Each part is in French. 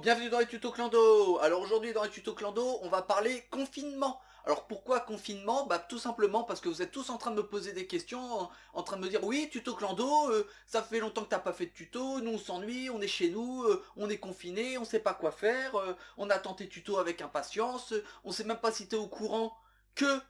bienvenue dans les tutos Clando. Alors aujourd'hui dans les tutos Clando, on va parler confinement. Alors pourquoi confinement? Bah tout simplement parce que vous êtes tous en train de me poser des questions, en train de me dire oui tuto Clando, ça fait longtemps que t'as pas fait de tuto, nous on s'ennuie, on est chez nous, on est confiné, on sait pas quoi faire, on attend tes tutos avec impatience, on sait même pas si t'es au courant que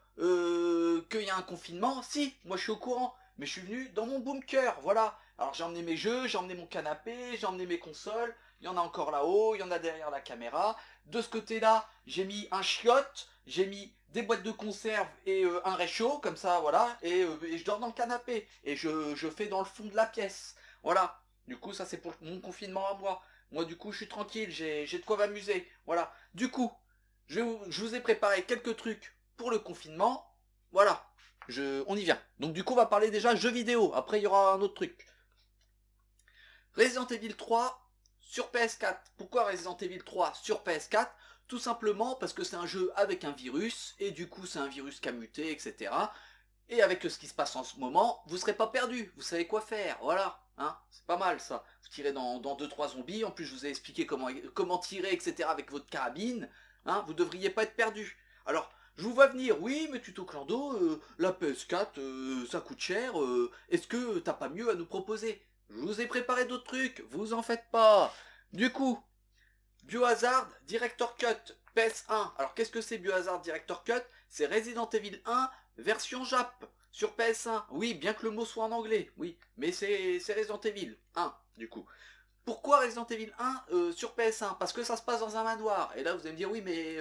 qu'il y a un confinement. Si, moi je suis au courant, mais je suis venu dans mon bunker, voilà. Alors j'ai emmené mes jeux, j'ai emmené mon canapé, j'ai emmené mes consoles. Il y en a encore là-haut, il y en a derrière la caméra. De ce côté-là, j'ai mis un chiotte, j'ai mis des boîtes de conserve et un réchaud, comme ça, voilà, et je dors dans le canapé. Et je fais dans le fond de la pièce. Voilà. Du coup, ça c'est pour mon confinement à moi. Moi, du coup, je suis tranquille, j'ai de quoi m'amuser. Voilà. Du coup, je vous ai préparé quelques trucs pour le confinement. Voilà. On y vient. Donc du coup, on va parler déjà jeux vidéo. Après, il y aura un autre truc. Resident Evil 3 sur PS4. Pourquoi Resident Evil 3 sur PS4? Tout simplement parce que c'est un jeu avec un virus, et du coup c'est un virus qui a muté, etc. Et avec ce qui se passe en ce moment, vous serez pas perdu, vous savez quoi faire, voilà, hein, c'est pas mal ça. Vous tirez dans 2-3 zombies, en plus je vous ai expliqué comment tirer, etc. avec votre carabine, hein, vous devriez pas être perdu. Alors, je vous vois venir, oui, mais tuto Clando, la PS4, ça coûte cher, est-ce que t'as pas mieux à nous proposer? Je vous ai préparé d'autres trucs, vous en faites pas. Du coup, Biohazard Director Cut PS1. Alors qu'est-ce que c'est Biohazard Director Cut? C'est Resident Evil 1 version Jap sur PS1. Oui, bien que le mot soit en anglais, oui, mais c'est Resident Evil 1 du coup. Pourquoi Resident Evil 1 sur PS1? Parce que ça se passe dans un manoir. Et là vous allez me dire oui mais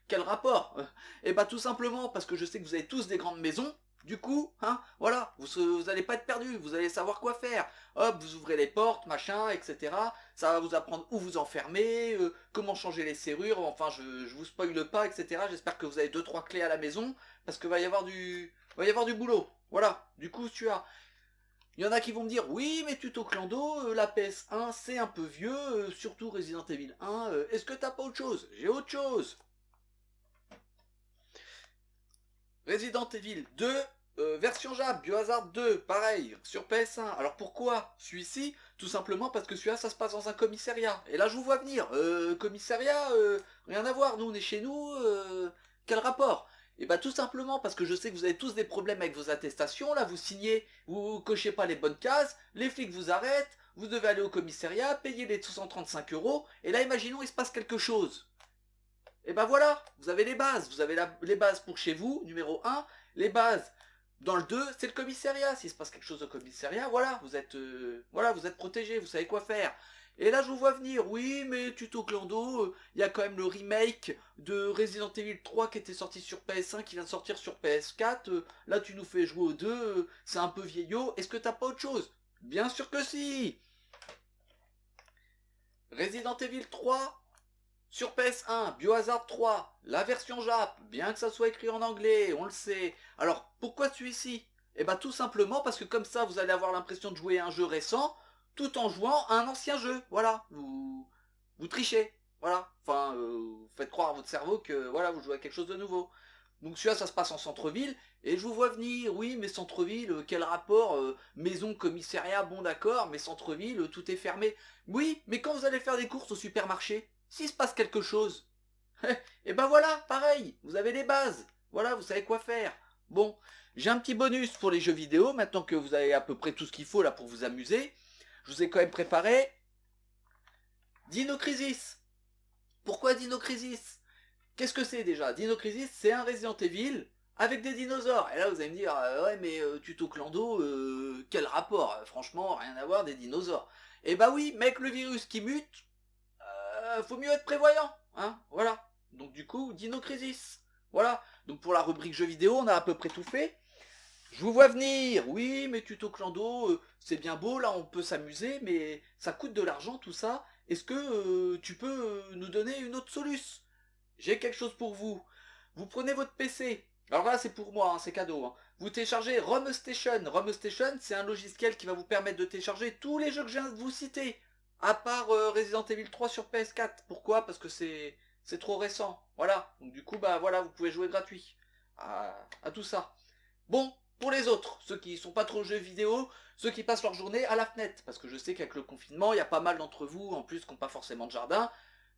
quel rapport? Eh bah tout simplement parce que je sais que vous avez tous des grandes maisons. Du coup, hein, voilà, vous allez pas être perdu, vous allez savoir quoi faire. Hop, vous ouvrez les portes, machin, etc. Ça va vous apprendre où vous enfermer, comment changer les serrures, enfin je vous spoile pas, etc. J'espère que vous avez 2-3 clés à la maison, parce que va y avoir du boulot. Voilà, du coup tu as il y en a qui vont me dire oui mais tuto Clando, la PS1 c'est un peu vieux, surtout Resident Evil 1, est-ce que t'as pas autre chose? J'ai autre chose. Resident Evil 2, version Jap, Biohazard 2, pareil, sur PS1. Alors pourquoi celui-ci? Tout simplement parce que celui-là ça se passe dans un commissariat. Et là je vous vois venir, commissariat, rien à voir, nous on est chez nous, quel rapport? Et bah tout simplement parce que je sais que vous avez tous des problèmes avec vos attestations, là vous signez, vous cochez pas les bonnes cases, les flics vous arrêtent, vous devez aller au commissariat, payer les 235 euros, et là imaginons il se passe quelque chose. Et ben voilà, vous avez les bases. Vous avez les bases pour chez vous, numéro un. Les bases dans le 2, c'est le commissariat. S'il se passe quelque chose au commissariat, voilà, vous êtes protégé, vous savez quoi faire. Et là, je vous vois venir. Oui, mais tuto Clando, il y a quand même le remake de Resident Evil 3 qui était sorti sur PS1, qui vient de sortir sur PS4. Là, tu nous fais jouer au 2, c'est un peu vieillot. Est-ce que t'as pas autre chose? Bien sûr que si. Resident Evil 3, sur PS1, Biohazard 3, la version Jap, bien que ça soit écrit en anglais, on le sait. Alors, pourquoi celui-ci? Eh bien tout simplement parce que comme ça, vous allez avoir l'impression de jouer à un jeu récent, tout en jouant à un ancien jeu. Voilà, vous trichez. Voilà, enfin, vous faites croire à votre cerveau que voilà, vous jouez à quelque chose de nouveau. Donc celui-là, ça se passe en centre-ville, et je vous vois venir, oui, mais centre-ville, quel rapport, maison, commissariat, bon d'accord, mais centre-ville, tout est fermé. Oui, mais quand vous allez faire des courses au supermarché, s'il se passe quelque chose, et ben voilà, pareil, vous avez les bases, voilà, vous savez quoi faire. Bon, j'ai un petit bonus pour les jeux vidéo, maintenant que vous avez à peu près tout ce qu'il faut là pour vous amuser, je vous ai quand même préparé Dino Crisis. Pourquoi Dino Crisis? Qu'est-ce que c'est déjà? Dino Crisis, c'est un Resident Evil avec des dinosaures. Et là, vous allez me dire, ouais, mais tuto Clando, quel rapport? Franchement, rien à voir des dinosaures. Et bah oui, mec, le virus qui mute, faut mieux être prévoyant, hein, voilà. Donc du coup, Dino Crisis. Voilà. Donc pour la rubrique jeux vidéo, on a à peu près tout fait. Je vous vois venir, oui, mais tuto Clando, c'est bien beau, là on peut s'amuser, mais ça coûte de l'argent tout ça. Est-ce que tu peux nous donner une autre solution? J'ai quelque chose pour vous. Vous prenez votre PC. Alors là, c'est pour moi, hein, c'est cadeau. Hein. Vous téléchargez ROM Station. ROM Station, c'est un logiciel qui va vous permettre de télécharger tous les jeux que je viens de vous citer. À part Resident Evil 3 sur PS4. Pourquoi? Parce que c'est trop récent. Voilà. Donc du coup, bah voilà, vous pouvez jouer gratuit à tout ça. Bon, pour les autres, ceux qui sont pas trop jeux vidéo, ceux qui passent leur journée à la fenêtre. Parce que je sais qu'avec le confinement, il y a pas mal d'entre vous, en plus, qui n'ont pas forcément de jardin.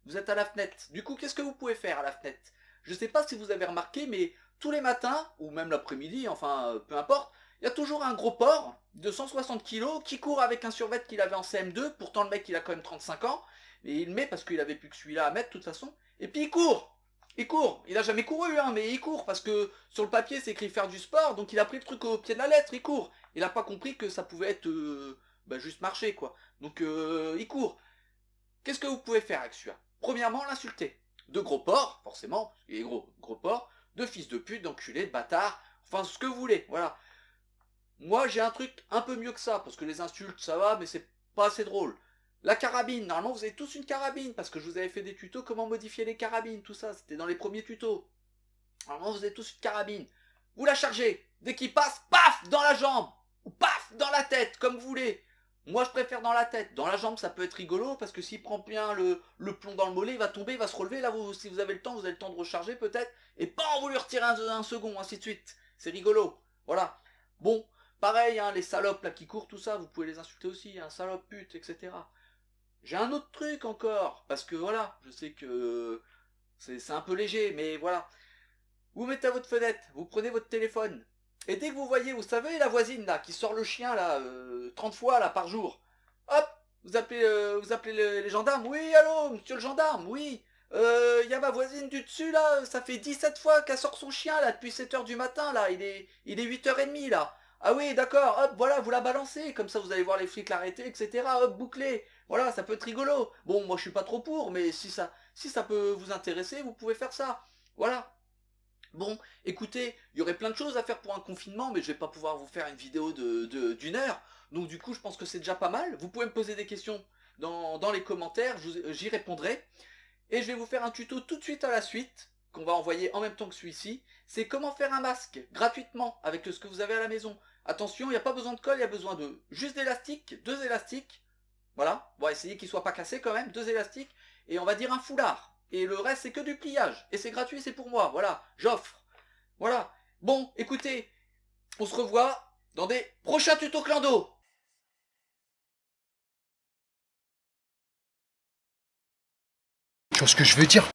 vous êtes à la fenêtre. Du coup, qu'est-ce que vous pouvez faire à la fenêtre? Je sais pas si vous avez remarqué, mais tous les matins, ou même l'après-midi, enfin, peu importe, il y a toujours un gros porc de 160 kilos qui court avec un survêt qu'il avait en CM2, pourtant le mec il a quand même 35 ans, mais il le met parce qu'il avait plus que celui-là à mettre de toute façon, et puis il court. Il court, il a jamais couru, hein, mais il court parce que sur le papier c'est écrit faire du sport, donc il a pris le truc au pied de la lettre, il court. Il a pas compris que ça pouvait être juste marcher quoi. Donc il court. Qu'est-ce que vous pouvez faire avec celui-là? Premièrement, l'insulter. De gros porc, forcément, parce qu'il est gros, gros porc, de fils de pute, d'enculé, de bâtard, enfin ce que vous voulez, voilà. Moi j'ai un truc un peu mieux que ça, parce que les insultes ça va, mais c'est pas assez drôle. La carabine, normalement vous avez tous une carabine, parce que je vous avais fait des tutos comment modifier les carabines, tout ça, c'était dans les premiers tutos. Normalement vous avez tous une carabine. Vous la chargez, dès qu'il passe, paf, dans la jambe, ou paf, dans la tête, comme vous voulez. Moi je préfère dans la tête, dans la jambe ça peut être rigolo, parce que s'il prend bien le plomb dans le mollet, il va tomber, il va se relever, là vous, si vous avez le temps, vous avez le temps de recharger peut-être, et pas vous lui retirez un second, ainsi de suite. C'est rigolo, voilà. Bon, pareil, hein, les salopes là qui courent, tout ça, vous pouvez les insulter aussi, hein, salope, pute, etc. J'ai un autre truc encore, parce que voilà, je sais que c'est un peu léger, mais voilà. Vous mettez à votre fenêtre, vous prenez votre téléphone, et dès que vous voyez, vous savez, la voisine là, qui sort le chien là, 30 fois là par jour, hop, vous appelez les gendarmes, oui, allô, monsieur le gendarme, oui, y a ma voisine du dessus là, ça fait 17 fois qu'elle sort son chien là, depuis 7 heures du matin là, il est 8h30 là. Ah oui, d'accord, hop, voilà, vous la balancez, comme ça vous allez voir les flics l'arrêter, etc. Hop, bouclé. Voilà, ça peut être rigolo. Bon, moi je suis pas trop pour, mais si ça peut vous intéresser, vous pouvez faire ça. Voilà. Bon, écoutez, il y aurait plein de choses à faire pour un confinement, mais je vais pas pouvoir vous faire une vidéo d'une heure. Donc du coup, je pense que c'est déjà pas mal. Vous pouvez me poser des questions dans les commentaires, j'y répondrai. Et je vais vous faire un tuto tout de suite à la suite, qu'on va envoyer en même temps que celui-ci. C'est comment faire un masque, gratuitement, avec ce que vous avez à la maison. Attention, il n'y a pas besoin de colle, il y a besoin de juste d'élastiques, 2 élastiques. Voilà, on va essayer qu'il ne soit pas cassé quand même, 2 élastiques. Et on va dire un foulard. Et le reste, c'est que du pliage. Et c'est gratuit, c'est pour moi. Voilà, j'offre. Voilà. Bon, écoutez, on se revoit dans des prochains tutos clando. Tu vois ce que je veux dire?